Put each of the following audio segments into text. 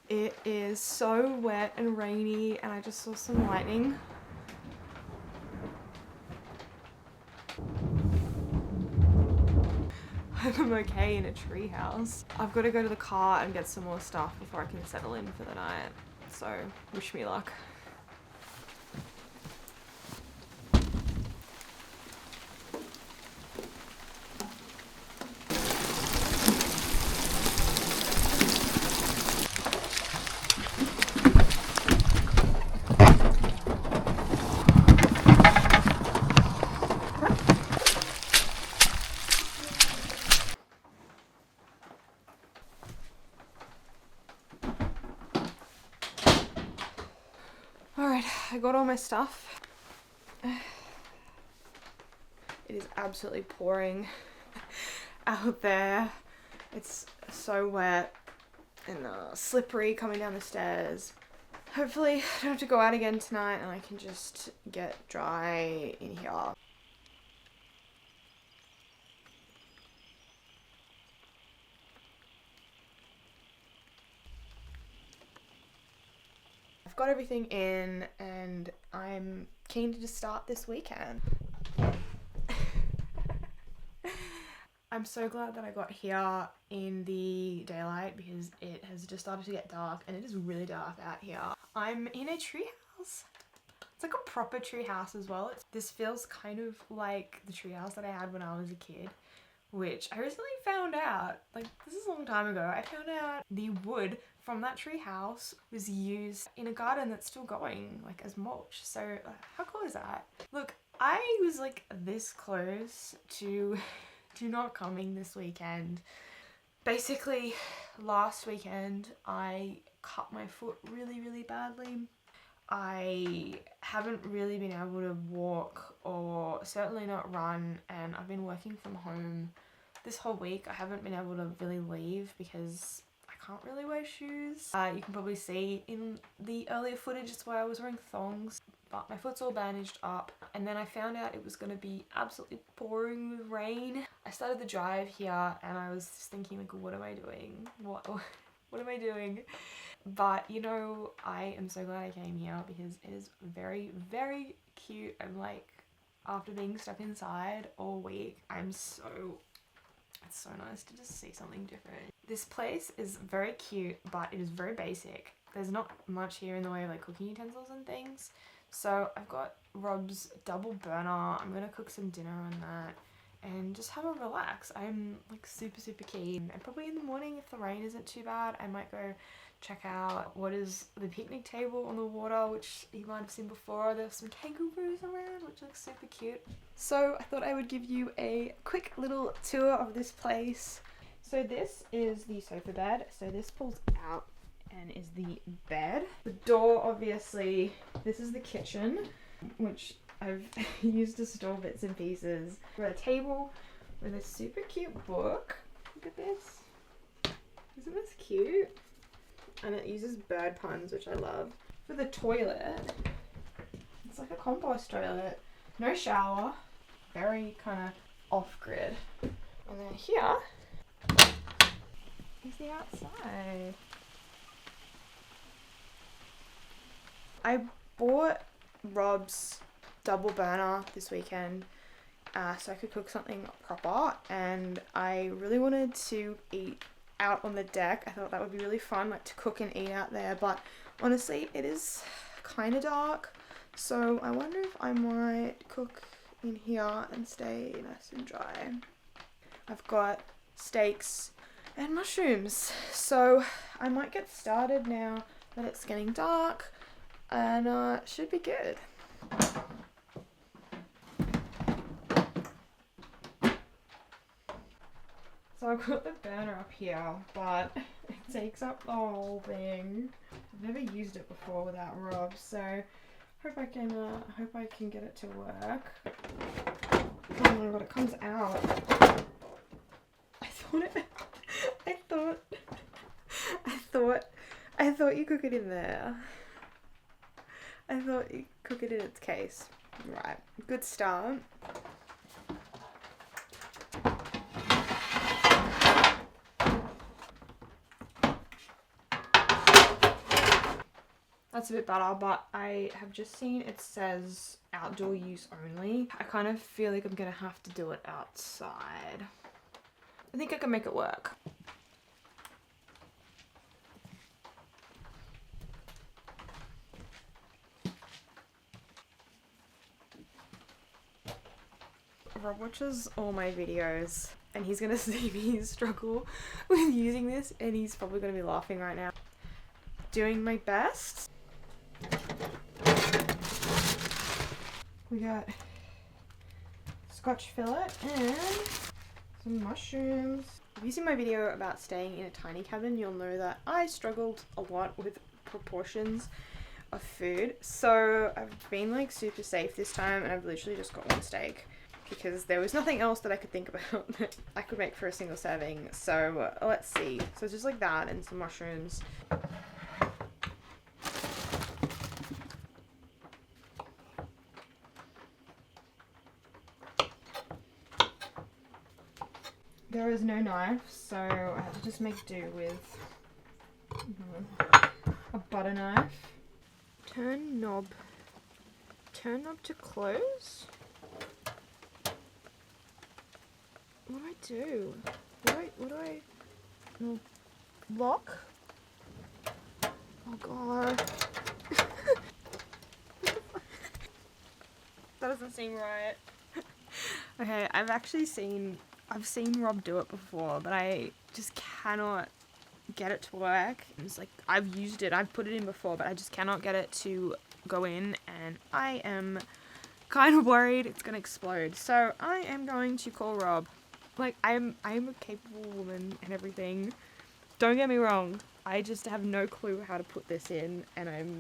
It is so wet and rainy, and I just saw some lightning. I'm okay in a treehouse. I've got to go to the car and get some more stuff before I can settle in for the night. So, wish me luck. Alright, I got all my stuff. It is absolutely pouring out there. It's so wet and slippery coming down the stairs. Hopefully I don't have to go out again tonight and I can just get dry in here. I've got everything in and I'm keen to just start this weekend. I'm so glad that I got here in the daylight because it has just started to get dark and it is really dark out here. I'm in a treehouse. It's like a proper treehouse as well. This feels kind of like the treehouse that I had when I was a kid, which I recently found out, like this is a long time ago, I found out the wood from that treehouse was used in a garden that's still going, like as mulch. So how cool is that? Look, I was like this close to not coming this weekend. Basically, last weekend I cut my foot really badly. I haven't really been able to walk or certainly not run, and I've been working from home this whole week. I haven't been able to really leave because I can't really wear shoes. You can probably see in the earlier footage it's where I was wearing thongs, but my foot's all bandaged up. And then I found out it was going to be absolutely pouring with rain. I started the drive here and I was just thinking like, what am I doing? What am I doing? But you know, I am so glad I came here because it is very cute. I'm like, after being stuck inside all week, it's so nice to just see something different. This place is very cute, but it is very basic. There's not much here in the way of like cooking utensils and things. So I've got Rob's double burner. I'm gonna cook some dinner on that and just have a relax. I'm like super keen. And probably in the morning, if the rain isn't too bad, I might go check out what is the picnic table on the water, which you might have seen before. There's some kangaroos around, which looks super cute. So I thought I would give you a quick little tour of this place. So this is the sofa bed. So this pulls out and is the bed. The door, obviously, this is the kitchen, which I've used to store bits and pieces. We've got a table with a super cute book. Look at this. Isn't this cute? And it uses bird puns, which I love. For the toilet, it's like a compost toilet. No shower. Very kind of off-grid. And then here is the outside. I bought Rob's double burner this weekend so I could cook something proper, and I really wanted to eat out on the deck. I thought that would be really fun, like to cook and eat out there, but honestly it is kind of dark, so I wonder if I might cook in here and stay nice and dry. I've got steaks and mushrooms, so I might get started now that it's getting dark, and should be good. So I've got the burner up here, but it takes up the whole thing. I've never used it before without Rob, so hope I can get it to work. Oh my god, it comes out. I thought you cook it in there. I thought you cook it in its case. Right, good start. That's a bit better, but I have just seen it says outdoor use only. I kind of feel like I'm gonna have to do it outside. I think I can make it work. Rob watches all my videos and he's gonna see me struggle with using this and he's probably gonna be laughing right now. Doing my best. We got scotch fillet and some mushrooms. If you've seen my video about staying in a tiny cabin, you'll know that I struggled a lot with proportions of food. So I've been like super safe this time and I've literally just got one steak because there was nothing else that I could think about that I could make for a single serving. So let's see. So it's just like that and some mushrooms. There was no knife, so I had to just make do with a butter knife. Turn knob to close? What do I do? What do I no, lock? Oh god. That doesn't seem right. Okay, I've seen Rob do it before, but I just cannot get it to work. It's like, I've used it, I've put it in before, but I just cannot get it to go in, and I am kind of worried it's gonna explode. So I am going to call Rob. Like, I'm a capable woman and everything. Don't get me wrong, I just have no clue how to put this in, and I'm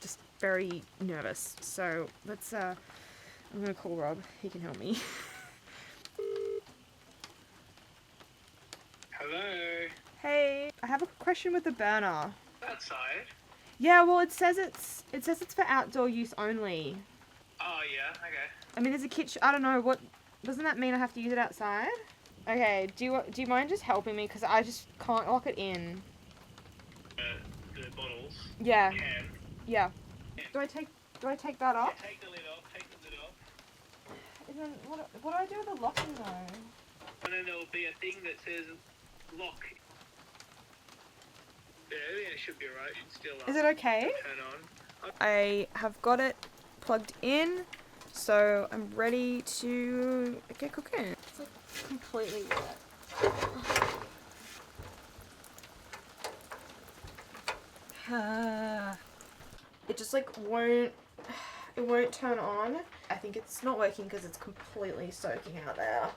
just very nervous. So let's, I'm gonna call Rob, he can help me. Hello. Hey, I have a question with the burner. Outside? Yeah, well, it says it's for outdoor use only. Oh yeah, okay. I mean, there's a kitchen. I don't know what. Doesn't that mean I have to use it outside? Okay. Do you mind just helping me? Because I just can't lock it in. The bottles. Yeah. You can. Yeah. Do I take that off? Yeah, take the lid off. Take the lid off. And then what do I do with the locking though? And then there'll be a thing that says lock. Yeah, it should be alright. It should still. Is it okay? Turn on. I have got it plugged in, so I'm ready to get cooking. It's like completely wet. It just like won't turn on. I think it's not working because it's completely soaking out there.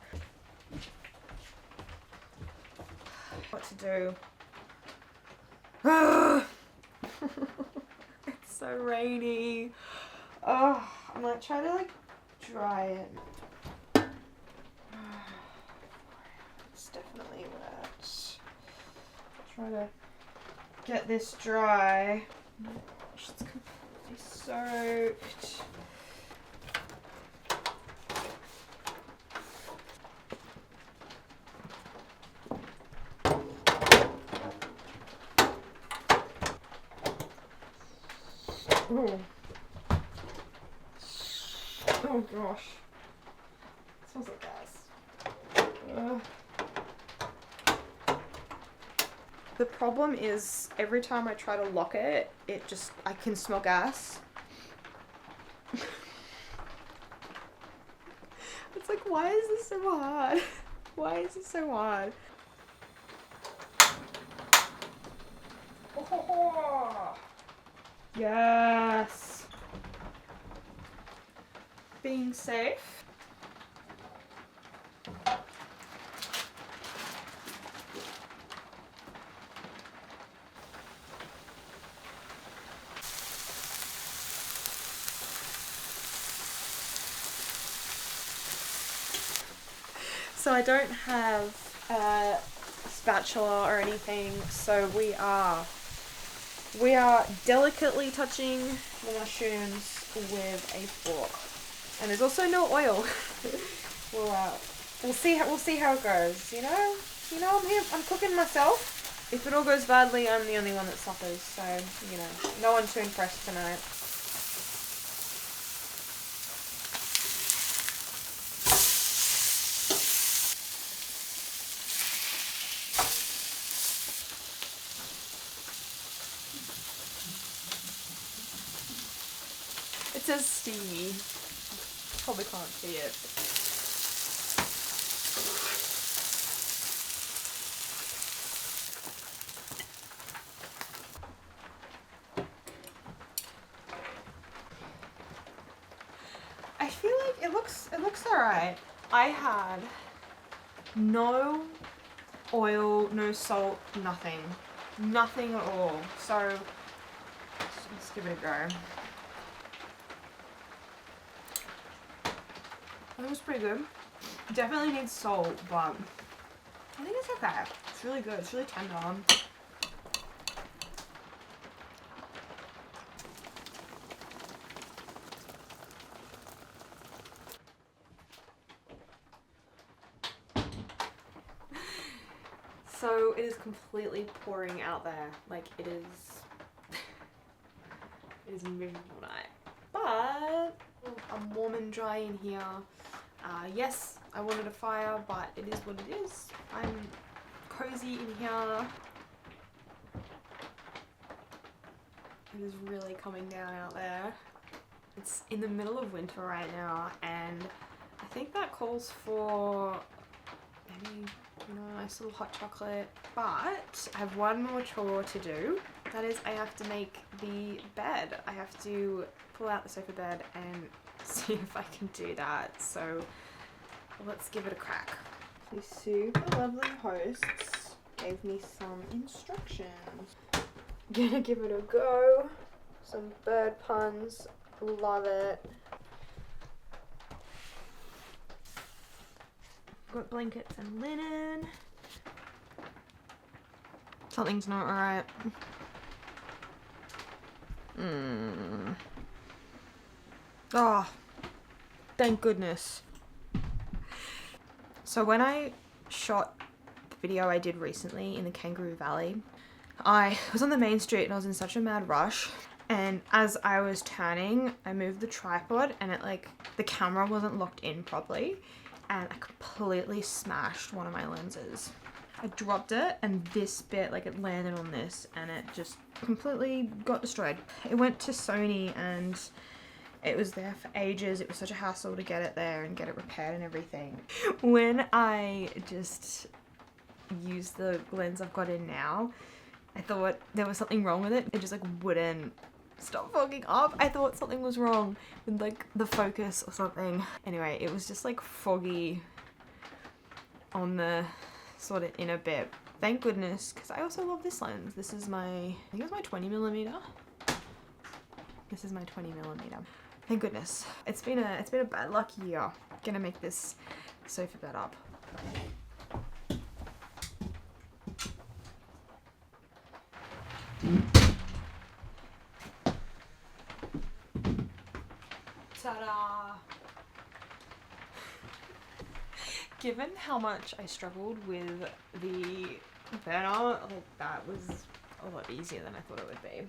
What to do? It's so rainy. Oh, I'm gonna try to like dry it. It's definitely wet. Try to get this dry. Oh my gosh, it's completely soaked. Oh. Oh gosh. It smells like gas. The problem is every time I try to lock it, I can smell gas. It's like, why is this so hard? Why is it so hard? Oh. Yes. Being safe. So I don't have a spatula or anything, so we are delicately touching the mushrooms with a fork. And there's also no oil. We'll see how it goes. You know, I'm here. I'm cooking myself. If it all goes badly, I'm the only one that suffers, so, you know, no one too impressed tonight. It says steamy. Probably can't see it. I feel like it looks alright. I had no oil, no salt, nothing. Nothing at all. So let's give it a go. It was pretty good. Definitely needs salt, but I think it's okay. It's really good. It's really tender. So it is completely pouring out there. Like it is it is a miserable night. But I'm warm and dry in here. Yes, I wanted a fire, but it is what it is. I'm cozy in here. It is really coming down out there. It's in the middle of winter right now, and I think that calls for maybe, you know, a nice little hot chocolate. But I have one more chore to do. That is, I have to make the bed. I have to pull out the sofa bed and see if I can do that. So let's give it a crack. These super lovely hosts gave me some instructions. Gonna give it a go. Some bird puns. Love it. Got blankets and linen. Something's not right. Oh, thank goodness. So when I shot the video I did recently in the Kangaroo Valley, I was on the main street and I was in such a mad rush. And as I was turning, I moved the tripod and it the camera wasn't locked in properly. And I completely smashed one of my lenses. I dropped it and this bit, it landed on this and it just completely got destroyed. It went to Sony and it was there for ages. It was such a hassle to get it there and get it repaired and everything. When I just used the lens I've got in now, I thought there was something wrong with it. It just wouldn't stop fogging up. I thought something was wrong with the focus or something. Anyway, it was just foggy on the sort of inner bit. Thank goodness, because I also love this lens. This is I think it's my 20mm. This is my 20mm. Thank goodness. It's been a bad luck year. Gonna make this sofa bed up. Ta-da! Given how much I struggled with the burner, that was a lot easier than I thought it would be.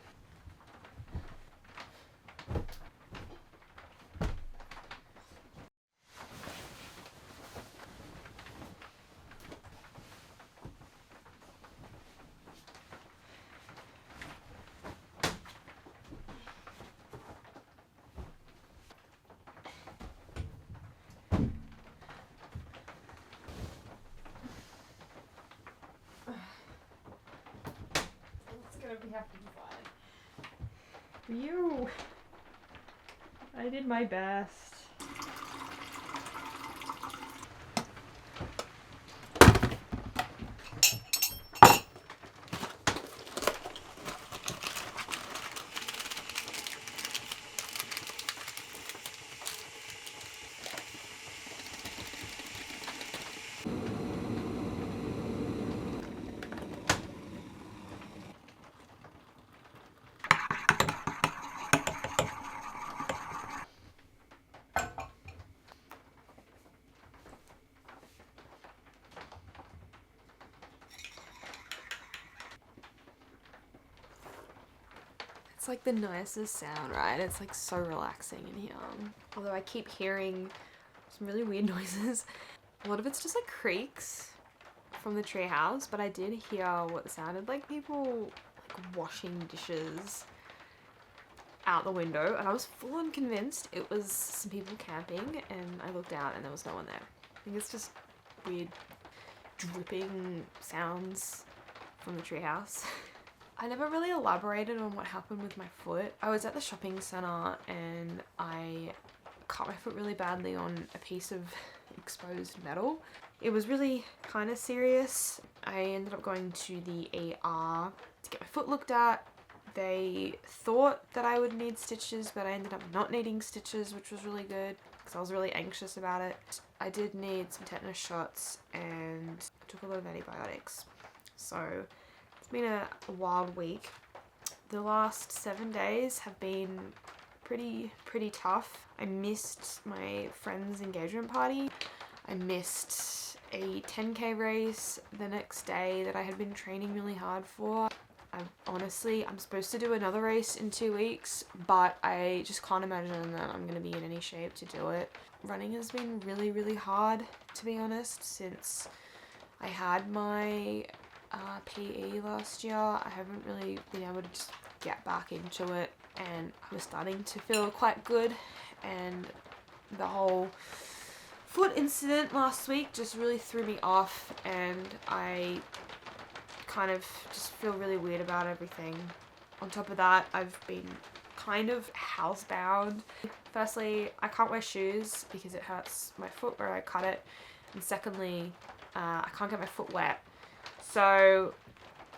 We have to be fine. You! I did my best. It's like the nicest sound, right? It's like so relaxing in here. Although I keep hearing some really weird noises. A lot of it's just like creaks from the treehouse, but I did hear what sounded like people like washing dishes out the window, and I was full on convinced it was some people camping, and I looked out and there was no one there. I think it's just weird dripping sounds from the treehouse. I never really elaborated on what happened with my foot. I was at the shopping centre and I cut my foot really badly on a piece of exposed metal. It was really kind of serious. I ended up going to the ER to get my foot looked at. They thought that I would need stitches, but I ended up not needing stitches, which was really good because I was really anxious about it. I did need some tetanus shots and I took a lot of antibiotics. So it's been a wild week. The last 7 days have been pretty tough. I missed my friend's engagement party. I missed a 10k race the next day that I had been training really hard for. I'm supposed to do another race in 2 weeks, but I just can't imagine that I'm going to be in any shape to do it. Running has been really hard, to be honest, since I had my PE last year. I haven't really been able to just get back into it, and I was starting to feel quite good, and the whole foot incident last week just really threw me off, and I kind of just feel really weird about everything. On top of that, I've been kind of housebound. Firstly, I can't wear shoes because it hurts my foot where I cut it, and secondly, I can't get my foot wet. So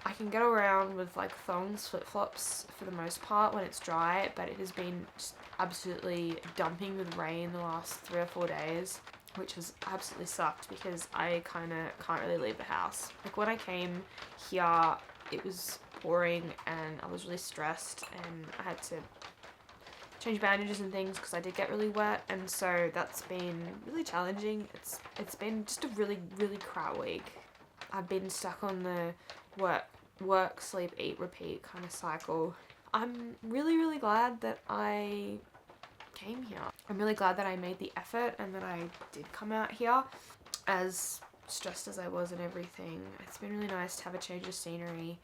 I can get around with like thongs, flip-flops for the most part when it's dry, but it has been just absolutely dumping with rain the last 3 or 4 days, which has absolutely sucked because I kind of can't really leave the house. Like when I came here, it was pouring and I was really stressed and I had to change bandages and things because I did get really wet, and so that's been really challenging. It's been just a really crap week. I've been stuck on the work, sleep, eat, repeat kind of cycle. I'm really glad that I came here. I'm really glad that I made the effort and that I did come out here, as stressed as I was and everything. It's been really nice to have a change of scenery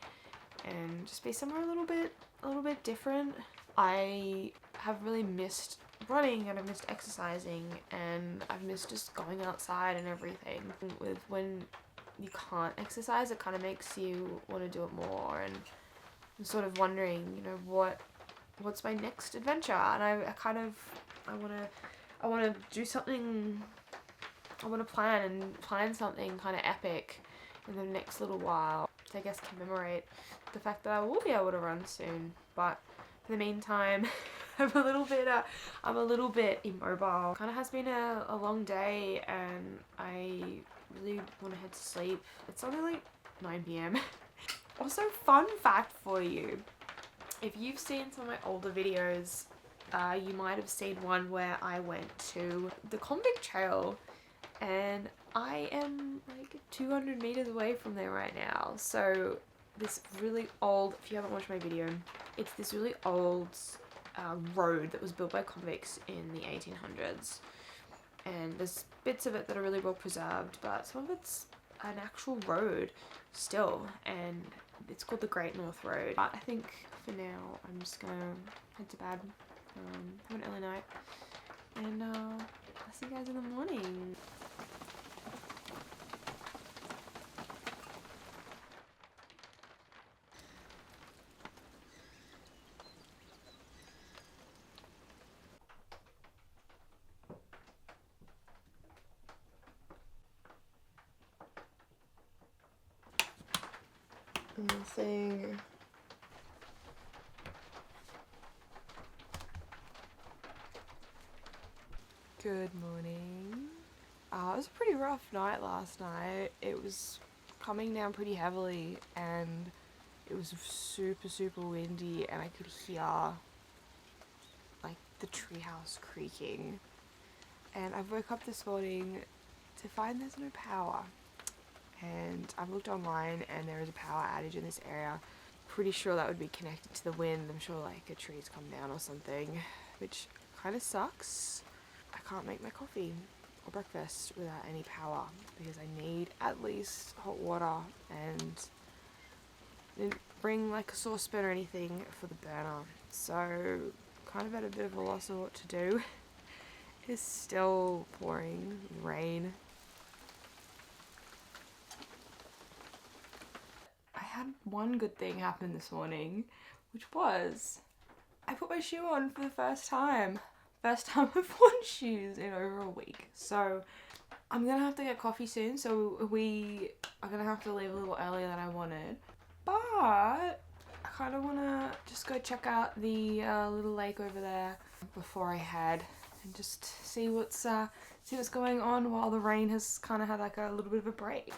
and just be somewhere a little bit different. I have really missed running and I've missed exercising and I've missed just going outside and everything. With when you can't exercise, it kind of makes you want to do it more, and I'm sort of wondering, you know, what's my next adventure, and I want to do something. I want to plan something kind of epic in the next little while to, I guess, commemorate the fact that I will be able to run soon. But for the meantime, I'm a little bit immobile. Kind of has been a long day, and I really want to head to sleep. It's only like 9 p.m. Also, fun fact for you. If you've seen some of my older videos, you might have seen one where I went to the convict trail, and I am like 200 meters away from there right now. So this really old, if you haven't watched my video, it's this really old road that was built by convicts in the 1800s. And there's bits of it that are really well preserved, but some of it's an actual road still, and it's called the Great North Road. But I think for now I'm just gonna head to bed, have an early night, and I'll see you guys in the morning. Nothing. Good morning. It was a pretty rough night last night. It was coming down pretty heavily and it was super windy, and I could hear like the treehouse creaking. And I woke up this morning to find there's no power. And I've looked online and there is a power outage in this area pretty sure that would be connected to the wind. I'm sure like a tree's come down or something, which kind of sucks. I can't make my coffee or breakfast without any power because I need at least hot water, and didn't bring like a saucepan or anything for the burner. So kind of at a bit of a loss of what to do. It's still pouring rain. I had one good thing happen this morning, which was I put my shoe on for the first time. First time I've worn shoes in over a week. So I'm gonna have to get coffee soon, so we are gonna have to leave a little earlier than I wanted. But I kind of want to just go check out the little lake over there before I head, and just see what's going on while the rain has kind of had like a little bit of a break.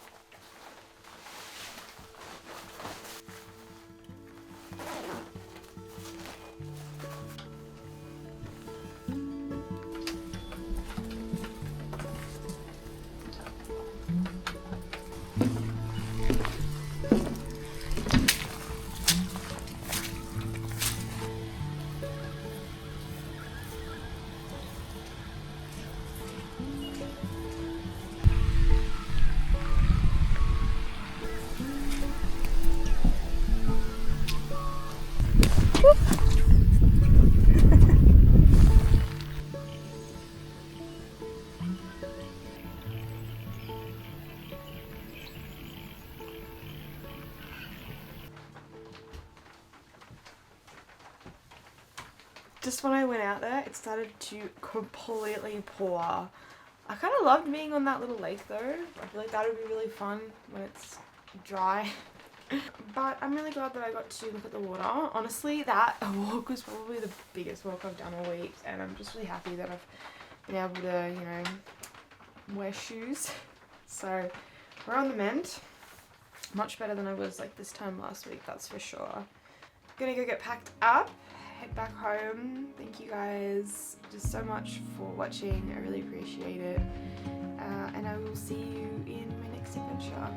Just when I went out there, it started to completely pour. I kind of loved being on that little lake though. I feel like that would be really fun when it's dry. But I'm really glad that I got to look at the water. Honestly, that walk was probably the biggest walk I've done all week, and I'm just really happy that I've been able to, you know, wear shoes. So we're on the mend. Much better than I was like this time last week, that's for sure. Gonna go get packed up, head back home. Thank you guys just so much for watching. I really appreciate it. And I will see you in my next adventure.